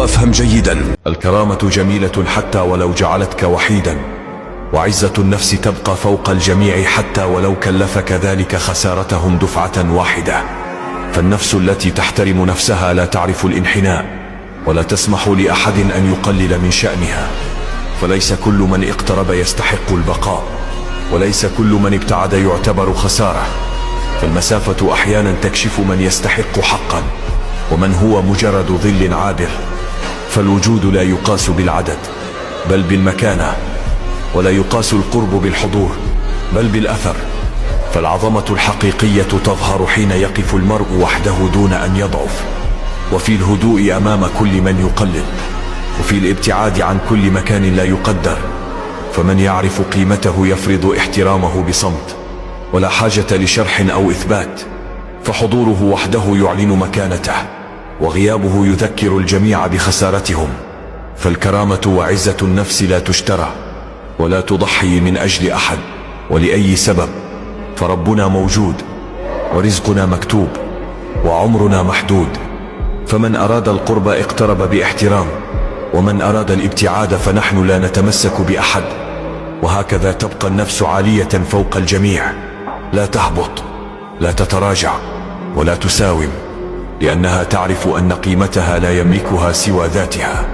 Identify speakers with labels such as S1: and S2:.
S1: وافهم جيدا.
S2: الكرامة جميلة حتى ولو جعلتك وحيدا، وعزة النفس تبقى فوق الجميع حتى ولو كلفك ذلك خسارتهم دفعة واحدة. فالنفس التي تحترم نفسها لا تعرف الانحناء، ولا تسمح لأحد أن يقلل من شأنها. فليس كل من اقترب يستحق البقاء، وليس كل من ابتعد يعتبر خسارة. فالمسافة أحيانا تكشف من يستحق حقا، ومن هو مجرد ظل عابر. فالوجود لا يقاس بالعدد بل بالمكانة، ولا يقاس القرب بالحضور بل بالأثر. فالعظمة الحقيقية تظهر حين يقف المرء وحده دون أن يضعف، وفي الهدوء أمام كل من يقلل، وفي الابتعاد عن كل مكان لا يقدر. فمن يعرف قيمته يفرض احترامه بصمت، ولا حاجة لشرح أو إثبات. فحضوره وحده يعلن مكانته، وغيابه يذكر الجميع بخسارتهم. فالكرامة وعزة النفس لا تشترى، ولا تضحي من أجل أحد ولأي سبب. فربنا موجود، ورزقنا مكتوب، وعمرنا محدود. فمن أراد القرب اقترب باحترام، ومن أراد الابتعاد فنحن لا نتمسك بأحد. وهكذا تبقى النفس عالية فوق الجميع، لا تهبط، لا تتراجع، ولا تساوم، لأنها تعرف أن قيمتها لا يملكها سوى ذاتها.